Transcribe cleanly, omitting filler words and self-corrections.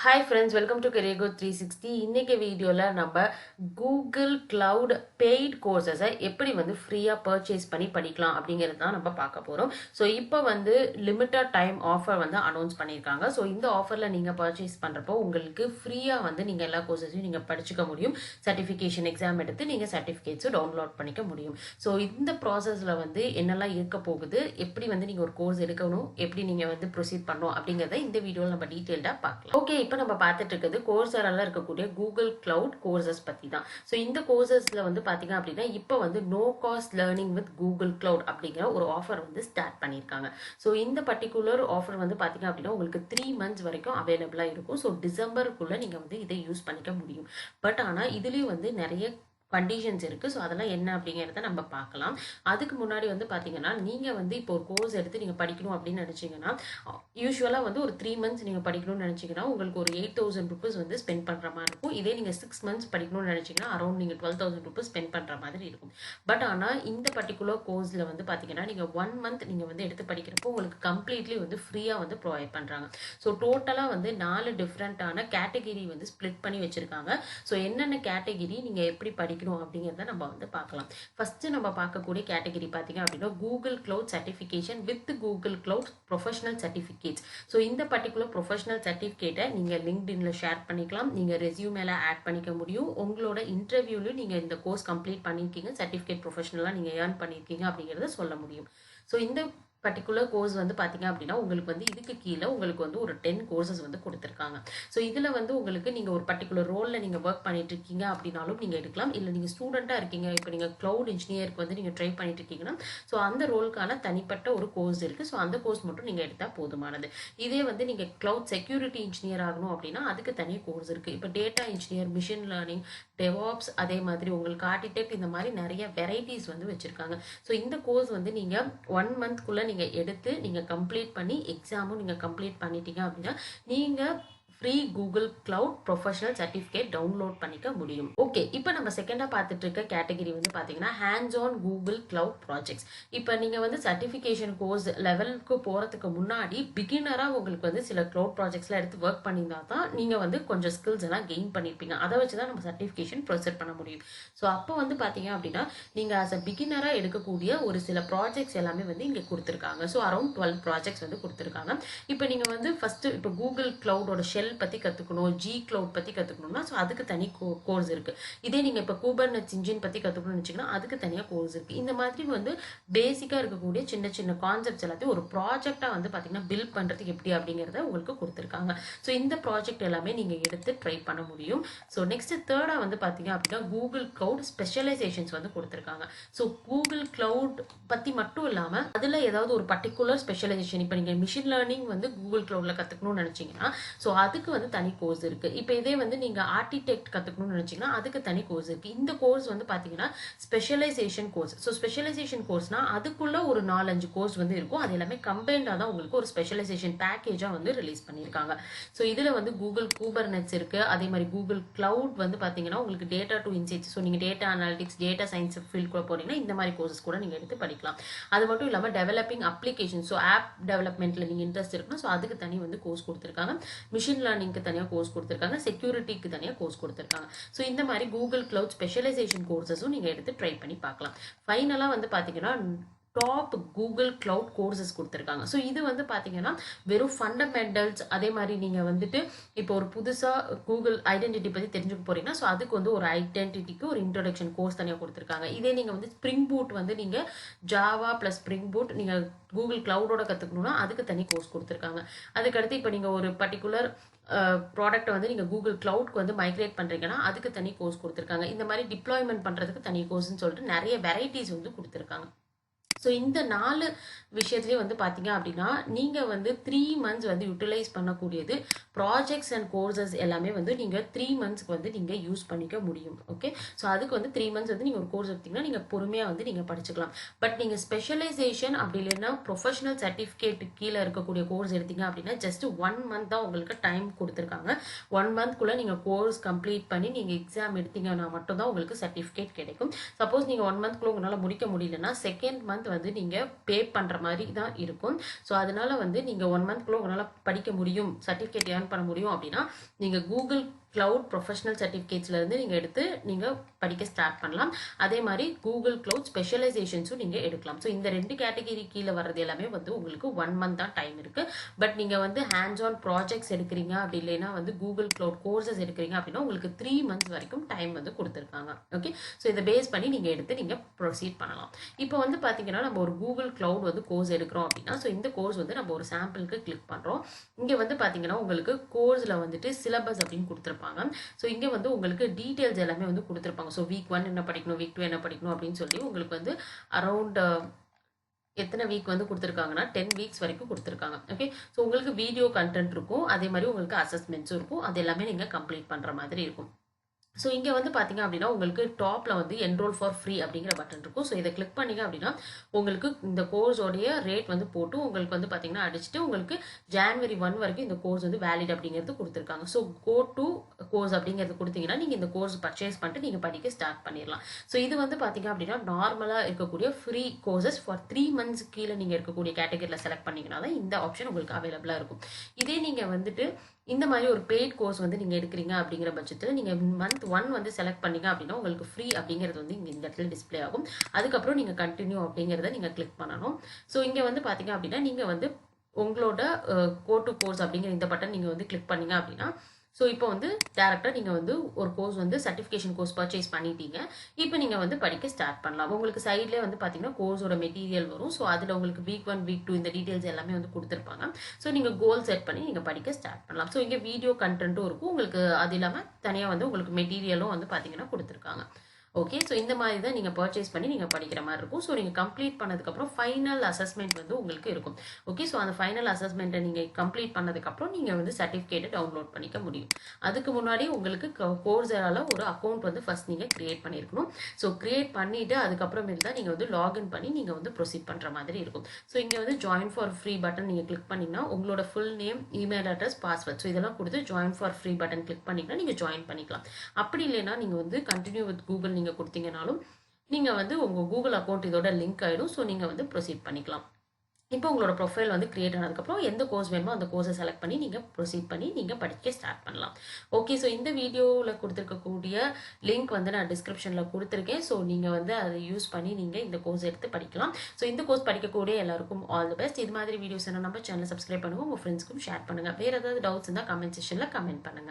Hi friends, welcome to Career Growth 360. இன்னைக்கு வீடியோல நம்ம Google Cloud paid courses எப்படி வந்து ஃப்ரீயா பர்ச்சேஸ் பண்ணி படிக்கலாம் அப்படிங்கிறது தான் நம்ம பார்க்க போறோம். ஸோ இப்போ வந்து லிமிட்டட் டைம் ஆஃபர் வந்து அனௌன்ஸ் பண்ணியிருக்காங்க. ஸோ இந்த ஆஃபர்ல நீங்க பர்ச்சேஸ் பண்றப்போ உங்களுக்கு ஃப்ரீயா வந்து நீங்க எல்லா கோர்சஸையும் நீங்க படிச்சுக்க முடியும். சர்டிஃபிகேஷன் எக்ஸாம் எடுத்து நீங்க சர்டிஃபிகேட்ஸும் டவுன்லோட் பண்ணிக்க முடியும். ஸோ இந்த ப்ராசஸ்ல வந்து என்னெல்லாம் இருக்க போகுது, எப்படி வந்து நீங்க ஒரு கோர்ஸ் எடுக்கணும், எப்படி நீங்க வந்து ப்ரொசீட் பண்ணணும் அப்படிங்கிறத இந்த வீடியோவில் நம்ம டீட்டெயில்டா பார்க்கலாம். ஓகே, இப்போ நம்ம பார்த்துட்டு இருக்கிறது கோர்சரால இருக்கக்கூடிய கூகுள் கிளவுட் கோர்சஸ் பத்தி தான். ஸோ இந்த கோர்சஸ்ல வந்து பாத்தீங்க அப்படின்னா இப்போ வந்து no cost learning with Google Cloud அப்படிங்கிற ஒரு ஆஃபர் வந்து ஸ்டார்ட் பண்ணியிருக்காங்க. ஸோ இந்த பர்டிகுலர் ஆஃபர் வந்து பாத்தீங்க அப்படின்னா உங்களுக்கு 3 months வரைக்கும் அவைலபிளா இருக்கும். ஸோ டிசம்பருக்குள்ள நீங்க வந்து இதை யூஸ் பண்ணிக்க முடியும். பட் ஆனா இதுலயும் வந்து நிறைய கண்டிஷன்ஸ் இருக்குது. ஸோ அதெல்லாம் என்ன அப்படிங்கிறத நம்ம பார்க்கலாம். அதுக்கு முன்னாடி வந்து பார்த்தீங்கன்னா நீங்கள் வந்து இப்போ ஒரு கோர்ஸ் எடுத்து நீங்கள் படிக்கணும் அப்படின்னு நினச்சிங்கன்னா யூஸ்வலாக வந்து ஒரு 3 months நீங்கள் படிக்கணும்னு நினச்சிங்கன்னா உங்களுக்கு ஒரு 8,000 rupees வந்து ஸ்பெண்ட் பண்ணுற மாதிரி இருக்கும். இதே நீங்கள் 6 months படிக்கணும்னு நினச்சிங்கன்னா அரௌண்ட் நீங்கள் 12,000 rupees ஸ்பெண்ட் பண்ணுற மாதிரி இருக்கும். பட் ஆனால் இந்த பர்டிகுலர் கோர்ஸில் வந்து பார்த்தீங்கன்னா நீங்கள் 1 month நீங்கள் வந்து எடுத்து படிக்கிறப்போ உங்களுக்கு கம்ப்ளீட்லி வந்து ஃப்ரீயாக வந்து ப்ரொவைட் பண்ணுறாங்க. ஸோ டோட்டலாக வந்து 4 டிஃப்ரெண்ட்டான கேட்டகிரி வந்து ஸ்ப்ளிட் பண்ணி வச்சுருக்காங்க. ஸோ என்னென்ன கேட்டகிரி நீங்கள் எப்படி படிக்கணும் அப்படிங்கிறத நம்ம வந்து பார்க்கலாம். ஃபர்ஸ்ட் நம்ம பார்க்கக்கூடிய கேட்டகிரி பார்த்தீங்க அப்படின்னா Google cloud certification with Google cloud professional certificates. So இந்த பர்டிகுலர் ப்ரொஃபஷனல் சர்டிஃபிகேட்டை நீங்கள் லிங்க்டின்ல ஷேர் பண்ணிக்கலாம், நீங்கள் ரெஸ்யூமேல ஆட் பண்ணிக்க முடியும். உங்களோட இன்டர்வியூலையும் நீங்கள் இந்த கோர்ஸ் கம்ப்ளீட் பண்ணியிருக்கீங்க, சர்டிஃபிகேட் ப்ரொஃபஷனலாக நீங்கள் ஏர்ன் பண்ணியிருக்கீங்க அப்படிங்கிறத சொல்ல முடியும். ஸோ இந்த பர்டிகுலர் கோர்ஸ் வந்து பார்த்தீங்க அப்படின்னா உங்களுக்கு வந்து இதுக்கு கீழே உங்களுக்கு வந்து ஒரு 10 கோர்சஸ் வந்து கொடுத்துருக்காங்க. ஸோ இதில் வந்து உங்களுக்கு நீங்கள் ஒரு பர்டிகுலர் ரோலில் நீங்கள் ஒர்க் பண்ணிட்டு இருக்கீங்க அப்படின்னாலும் நீங்கள் எடுக்கலாம். இல்லை நீங்கள் ஸ்டூடெண்ட்டாக இருக்கீங்க, இப்போ நீங்கள் க்ளவுட் இன்ஜினியருக்கு வந்து நீங்கள் ட்ரை பண்ணிட்டு இருக்கீங்கன்னா ஸோ அந்த ரோலுக்கான தனிப்பட்ட ஒரு கோர்ஸ் இருக்குது. ஸோ அந்த கோர்ஸ் மட்டும் நீங்கள் எடுத்தால் போதுமானது. இதே வந்து நீங்கள் க்ளவுட் செக்யூரிட்டி இன்ஜினியர் ஆகணும் அப்படின்னா அதுக்கு தனி கோர்ஸ் இருக்குது. இப்போ data engineer, machine learning, DevOps, அதே மாதிரி உங்களுக்கு ஆர்கிடெக்ட், இந்த மாதிரி நிறைய வெரைட்டிஸ் வந்து வச்சுருக்காங்க. ஸோ இந்த கோர்ஸ் வந்து நீங்கள் 1 monthக்குள்ளே நீங்கள் எடுத்து நீங்கள் கம்ப்ளீட் பண்ணி எக்ஸாமும் நீங்கள் கம்ப்ளீட் பண்ணிட்டீங்க அப்படின்னா நீங்கள் free Google cloud professional certificate download பண்ணிக்க முடியும். ஓகே, இப்போ நம்ம செகண்டாக பார்த்துட்டு இருக்க கேட்டகரி வந்து பார்த்தீங்கன்னா hands on Google cloud projects. இப்போ நீங்கள் வந்து சர்டிஃபிகேஷன் கோர்ஸ் லெவலுக்கு போகிறதுக்கு முன்னாடி பிகினராக உங்களுக்கு வந்து சில கிளவுட் ப்ராஜெக்ட்ஸ்லாம் எடுத்து ஒர்க் பண்ணியிருந்தா தான் நீங்கள் வந்து கொஞ்சம் ஸ்கில்ஸ் எல்லாம் கெயின் பண்ணியிருப்பீங்க. அதை வச்சு தான் நம்ம சர்டிஃபிகேஷன் ப்ரொசீட் பண்ண முடியும். ஸோ அப்போ வந்து பார்த்தீங்க அப்படின்னா நீங்கள் ஆஸ் அ பிகினராக எடுக்கக்கூடிய ஒரு சில ப்ராஜெக்ட்ஸ் எல்லாமே வந்து இங்கே கொடுத்துருக்காங்க. ஸோ அரௌண்ட் 12 ப்ராஜெக்ட்ஸ் வந்து கொடுத்துருக்காங்க. இப்போ நீங்கள் வந்து ஃபஸ்ட்டு இப்போ கூகுள் கிளவுடோட ஷெல் பத்தி கத்துக்கணும், ஜி கிளவுட் பத்தி கத்துக்கணும்னா ஸோ அதுக்கு தனி கோர்ஸ் இருக்கு. இதே நீங்க இப்போ குபர்நெட்ஸ் இன்ஜின் பத்தி கத்துக்கணும்னு வச்சீங்கன்னா அதுக்கு தனியா கோர்ஸ் இருக்கு. இந்த மாதிரி வந்து பேசிக்கா இருக்கக்கூடிய சின்ன சின்ன கான்செப்ட்ஸ் எல்லாத்தையும் ஒரு ப்ராஜெக்டா வந்து பாத்தீங்கன்னா பில்ட் பண்றதுக்கு எப்படி அப்படிங்கறத உங்களுக்கு கொடுத்துருக்காங்க. ஸோ இந்த ப்ராஜெக்ட் எல்லாமே நீங்க எடுத்து ட்ரை பண்ண முடியும். ஸோ நெக்ஸ்ட் தேர்டா வந்து பாத்தீங்க அப்படின்னா கூகுள் கிளவுட் ஸ்பெஷலைசேஷன்ஸ் வந்து கொடுத்துருக்காங்க. ஸோ கூகுள் கிளவுட் பத்தி மட்டும் இல்லாம அதுல ஏதாவது ஒரு பர்டிகுலர் ஸ்பெஷலைசேஷன், இப்போ நீங்க மிஷின் லேர்னிங் வந்து கூகுள் கிளவுட்ல கத்துக்கணும்னு நினைச்சீங்கன்னா ஸோ அதுக்கு வந்து தனி கோர்ஸ் இருக்கு. இப்போ இதே வந்து நீங்க ஆர்கிடெக்ட் கத்துக்கணும்னு நினைச்சீங்கன்னா அதுக்கு தனி கோர்ஸ் இருக்கு. இந்த கோர்ஸ் வந்து பாத்தீங்கன்னா ஸ்பெஷலைசேஷன் கோர்ஸ். ஸோ ஸ்பெஷலைசேஷன் கோர்ஸ்னா அதுக்குள்ள ஒரு 4-5 கோர்ஸ் வந்து இருக்கும். அது எல்லாமே கம்பைண்டா தான் உங்களுக்கு ஒரு ஸ்பெஷலைசேஷன் பேக்கேஜா வந்து ரிலீஸ் பண்ணியிருக்காங்க. ஸோ இதுல வந்து கூகுள் குபர்நெட்ஸ் இருக்கு, அதே மாதிரி கூகுள் கிளவுட் வந்து பாத்தீங்கன்னா உங்களுக்கு டேட்டா டு இன்சைட்ஸ், ஸோ நீங்க data analytics, data science field கூட போறீங்கன்னா இந்த மாதிரி கோர்சஸ் கூட நீங்க எடுத்து படிக்கலாம். அது மட்டும் இல்லாம டெவலப்பிங் அப்ளிகேஷன், ஸோ ஆப் டெவலப்மெண்ட்ல நீங்க இன்ட்ரெஸ்ட் இருக்குன்னா ஸோ அதுக்கு தனி வந்து கோர்ஸ் கொடுத்துருக்காங்க. மிஷின் லேர்னிங்க்கு தனியாக கோர்ஸ் கொடுத்துருக்காங்க, செக்யூரிட்டிக்கு தனியாக கோர்ஸ் கொடுத்துருக்காங்க. ஸோ இந்த மாதிரி கூகுள் கிளவுட் ஸ்பெஷலைசேஷன் கோர்சஸும் நீங்கள் எடுத்து ட்ரை பண்ணி பார்க்கலாம். ஃபைனலாக வந்து பார்த்தீங்கன்னா டாப் கூகுள் கிளவுட் கோர்சஸ் கொடுத்துருக்காங்க. ஸோ இது வந்து பார்த்தீங்கன்னா வெறும் ஃபண்டமெண்டல்ஸ், அதே மாதிரி நீங்கள் வந்துட்டு இப்போ ஒரு புதுசாக கூகுள் ஐடென்டிட்டி பற்றி தெரிஞ்சுக்க போறீங்கன்னா ஸோ அதுக்கு வந்து ஒரு ஐடென்டிட்டிக்கு ஒரு இன்ட்ரோடக்ஷன் கோர்ஸ் தனியாக கொடுத்துருக்காங்க. இதே நீங்கள் வந்து ஸ்ப்ரிங் பூட் வந்து நீங்கள் ஜாவா ப்ளஸ் ஸ்ப்ரிங் பூட் நீங்கள் கூகுள் கிளவுடோட கற்றுக்கணும்னா அதுக்கு தனி கோர்ஸ் கொடுத்துருக்காங்க. அதுக்கடுத்து இப்போ நீங்கள் ஒரு பர்டிகுலர் ப்ராடக்ட்டை வந்து நீங்கள் கூகுள் கிளவுட்க்கு வந்து மைக்ரேட் பண்ணுறீங்கன்னா அதுக்கு தனி கோர்ஸ் கொடுத்துருக்காங்க. இந்த மாதிரி டிப்ளாய்மெண்ட் பண்ணுறதுக்கு தனி கோர்ஸ்ன்னு சொல்லிட்டு நிறைய வெரைட்டிஸ் வந்து கொடுத்துருக்காங்க. ஸோ இந்த 4 விஷயத்துலேயே வந்து பார்த்தீங்க அப்படின்னா நீங்கள் வந்து 3 months வந்து யூட்டிலைஸ் பண்ணக்கூடியது ப்ராஜெக்ட்ஸ் அண்ட் கோர்சஸ் எல்லாமே வந்து நீங்கள் 3 monthsக்கு வந்து நீங்கள் யூஸ் பண்ணிக்க முடியும். ஓகே, ஸோ அதுக்கு வந்து 3 months வந்து நீங்கள் ஒரு கோர்ஸ் எடுத்தீங்கன்னா நீங்கள் பொறுமையாக வந்து நீங்கள் படிச்சுக்கலாம். பட் நீங்கள் ஸ்பெஷலைசேஷன் அப்படி இல்லைன்னா ப்ரொஃபஷனல் சர்டிஃபிகேட் கீழே இருக்கக்கூடிய கோர்ஸ் எடுத்தீங்க அப்படின்னா ஜஸ்ட் 1 month தான் உங்களுக்கு டைம் கொடுத்துருக்காங்க. 1 monthக்குள்ளே நீங்கள் கோர்ஸ் கம்ப்ளீட் பண்ணி நீங்கள் எக்ஸாம் எடுத்தீங்கன்னா மட்டும்தான் உங்களுக்கு சர்டிஃபிகேட் கிடைக்கும். சப்போஸ் நீங்கள் 1 monthக்குள்ளே உங்களால் முடிக்க முடியலன்னா செகண்ட் மந்த் மந்த் வந்து நீங்கள் பே பண்ணுற மாதிரி தான் இருக்கும். ஸோ அதனால வந்து நீங்கள் 1 மந்த்க்குள்ளே உங்களால் படிக்க முடியும், சர்டிஃபிகேட் ஏர்ன் பண்ண முடியும் அப்படின்னா நீங்கள் கூகுள் கிளவுட் ப்ரொஃபஷனல் சர்டிஃபிகேட்ஸ்லேருந்து நீங்கள் எடுத்து நீங்கள் படிக்க ஸ்டார்ட் பண்ணலாம். அதே மாதிரி கூகுள் கிளவுட் ஸ்பெஷலைசேஷன்ஸும் நீங்கள் எடுக்கலாம். ஸோ இந்த 2 கேட்டகரி கீழே வர்றது எல்லாமே வந்து உங்களுக்கு 1 மந்த் தான் டைம் இருக்குது. பட் நீங்கள் வந்து ஹேண்ட்ஸ் ஆன் ப்ராஜெக்ட்ஸ் எடுக்கிறீங்க, அப்படி இல்லைன்னா வந்து கூகுள் கிளவுட் கோர்சஸ் எடுக்கிறீங்க அப்படின்னா உங்களுக்கு 3 மந்த்ஸ் வரைக்கும் டைம் வந்து கொடுத்துருக்காங்க. ஓகே, ஸோ இதை பேஸ் பண்ணி நீங்கள் எடுத்து நீங்கள் ப்ரொசீட் பண்ணலாம். இப்போ வந்து பார்த்தீங்கன்னா நம்ம ஒரு கூகுள் கிளவுட் வந்து கோர்ஸ் எடுக்கிறோம் அப்படின்னா, ஸோ இந்த கோர்ஸ் வந்து நம்ம ஒரு சாம்பிளுக்கு கிளிக் பண்ணுறோம். இங்கே வந்து பார்த்தீங்கன்னா உங்களுக்கு கோர்ஸில் வந்துட்டு சிலபஸ் அப்படின்னு கொடுத்துருப்பாங்க. ஸோ இங்கே வந்து உங்களுக்கு டீட்டெயில்ஸ் எல்லாமே வந்து கொடுத்துருப்பாங்க. ஸோ வீக் 1 என்ன படிக்கணும், வீக் 2 என்ன படிக்கணும் அப்படின்னு சொல்லி உங்களுக்கு வந்து அரௌண்ட் எத்தனை வீக் வந்து கொடுத்துருக்காங்கன்னா 10 வீக்ஸ் வரைக்கும் கொடுத்துருக்காங்க. ஓகே, ஸோ உங்களுக்கு வீடியோ கண்டென்ட் இருக்கும், அதே மாதிரி உங்களுக்கு அசஸ்மெண்ட்ஸும் இருக்கும். அது எல்லாமே நீங்கள் கம்ப்ளீட் பண்ணுற மாதிரி இருக்கும். ஸோ இங்கே வந்து பார்த்தீங்க அப்படின்னா உங்களுக்கு டாப்பில் வந்து என்ரோல் ஃபார் ஃப்ரீ அப்படிங்கிற பட்டன் இருக்கும். ஸோ இதை கிளிக் பண்ணிங்க அப்படின்னா உங்களுக்கு இந்த கோர்ஸோடைய ரேட் வந்து போட்டு உங்களுக்கு வந்து பார்த்தீங்கன்னா அடிச்சுட்டு உங்களுக்கு January 1 வரைக்கும் இந்த கோர்ஸ் வந்து வேலிட் அப்படிங்கிறது கொடுத்துருக்காங்க. ஸோ கோ டு கோர்ஸ் அப்படிங்கிறது கொடுத்தீங்கன்னா நீங்கள் இந்த கோர்ஸ் பர்ச்சேஸ் பண்ணிட்டு நீங்கள் படிக்க ஸ்டார்ட் பண்ணிடலாம். ஸோ இது வந்து பார்த்தீங்க அப்படின்னா நார்மலாக இருக்கக்கூடிய ஃப்ரீ கோர்சஸ் ஃபார் 3 மந்த்ஸ் கீழே நீங்கள் இருக்கக்கூடிய கேட்டகரியில் செலக்ட் பண்ணிங்கன்னா தான் இந்த ஆப்ஷன் உங்களுக்கு அவைலபிளாக இருக்கும். இதே நீங்கள் வந்துட்டு இந்த மாதிரி ஒரு பெய்ட் கோர்ஸ் வந்து நீங்கள் எடுக்கிறீங்க அப்படிங்கிற பட்சத்தில் நீங்கள் மந்த் 1 வந்து செலக்ட் பண்ணீங்க அப்படின்னா உங்களுக்கு ஃப்ரீ அப்படிங்கிறது வந்து இங்கே இந்த இடத்துல டிஸ்பிளே ஆகும். அதுக்கப்புறம் நீங்கள் கண்டினியூ அப்படிங்கிறத நீங்கள் கிளிக் பண்ணணும். ஸோ இங்கே வந்து பார்த்தீங்க அப்படின்னா நீங்கள் வந்து உங்களோட கோ டு கோர்ஸ் அப்படிங்கிற இந்த பட்டன் நீங்கள் வந்து கிளிக் பண்ணீங்க அப்படின்னா ஸோ இப்போ வந்து டேரெக்டாக நீங்கள் வந்து ஒரு கோர்ஸ் வந்து சர்டிஃபிகேஷன் கோர்ஸ் பர்ச்சேஸ் பண்ணிட்டீங்க. இப்போ நீங்கள் வந்து படிக்க ஸ்டார்ட் பண்ணலாம். உங்களுக்கு சைட்லேயே வந்து பார்த்தீங்கன்னா கோர்ஸோட மெட்டீரியல் வரும். ஸோ அதில் உங்களுக்கு வீக் 1 வீக் 2 இந்த டீட்டெயில்ஸ் எல்லாமே வந்து கொடுத்துருப்பாங்க. ஸோ நீங்கள் கோல் செட் பண்ணி நீங்கள் படிக்க ஸ்டார்ட் பண்ணலாம். ஸோ இங்கே வீடியோ கண்டென்ட்டும் இருக்கும் உங்களுக்கு. அது இல்லாமல் தனியாக வந்து உங்களுக்கு மெட்டீரியலும் வந்து பார்த்தீங்கன்னா கொடுத்துருக்காங்க. ஓகே, ஸோ இந்த மாதிரி தான் நீங்கள் பர்ச்சேஸ் பண்ணி நீங்கள் படிக்கிற மாதிரி இருக்கும். ஸோ நீங்கள் கம்ப்ளீட் பண்ணதுக்கப்புறம் ஃபைனல் அசஸ்மெண்ட் வந்து உங்களுக்கு இருக்கும். ஓகே, ஸோ அந்த ஃபைனல் அசஸ்மெண்ட்டை நீங்கள் கம்ப்ளீட் பண்ணதுக்கப்புறம் நீங்கள் வந்து சர்டிஃபிகேட்டை டவுன்லோட் பண்ணிக்க முடியும். அதுக்கு முன்னாடி உங்களுக்கு கோர்ஸரால ஒரு அக்கௌண்ட் வந்து ஃபர்ஸ்ட் நீங்கள் கிரியேட் பண்ணியிருக்கணும். ஸோ கிரியேட் பண்ணிவிட்டு அதுக்கப்புறமேல் தான் நீங்கள் வந்து லாகின் பண்ணி நீங்கள் வந்து ப்ரொசீட் பண்ணுற மாதிரி இருக்கும். ஸோ இங்கே வந்து ஜாயின் ஃபார் ஃப்ரீ பட்டன் நீங்கள் கிளிக் பண்ணிங்கன்னா உங்களோட full name, email address, password so இதெல்லாம் கொடுத்து join for free button click பண்ணிங்கன்னா நீங்கள் ஜாயின் பண்ணிக்கலாம். அப்படி இல்லைன்னா நீங்கள் வந்து கண்டினியூ வித் கூகுள் நீங்கள் கொடுத்தீங்கனாலும் நீங்கள் வந்து உங்கள் கூகுள் அக்கௌண்ட் இதோட லிங்க் ஆகிடும். ஸோ நீங்கள் வந்து ப்ரொசீட் பண்ணிக்கலாம். இப்போ உங்களோட ப்ரொஃபைல் வந்து கிரியேட் ஆனதுக்கப்புறம் எந்த கோர்ஸ் வேணுமோ அந்த கோர்ஸை செலக்ட் பண்ணி நீங்கள் ப்ரொசீட் பண்ணி நீங்கள் படிக்க ஸ்டார்ட் பண்ணலாம். ஓகே, ஸோ இந்த வீடியோவில் கொடுத்துருக்கக்கூடிய லிங்க் வந்து நான் டிஸ்கிரிப்ஷனில் கொடுத்துருக்கேன். ஸோ நீங்கள் வந்து அதை யூஸ் பண்ணி நீங்கள் இந்த கோர்ஸ் எடுத்து படிக்கலாம். ஸோ இந்த கோர்ஸ் படிக்கக்கூடிய எல்லாருக்கும் ஆல் தி பெஸ்ட். இது மாதிரி வீடியோஸ் என்ன நம்ம சேனலை சப்ஸ்கிரைப் பண்ணுங்கள், உங்கள் ஃப்ரெண்ட்ஸ்க்கும் ஷேர் பண்ணுங்கள். வேறு ஏதாவது டவுட்ஸ் இருந்தால் கமெண்ட் செக்ஷனில் கமெண்ட் பண்ணுங்கள்.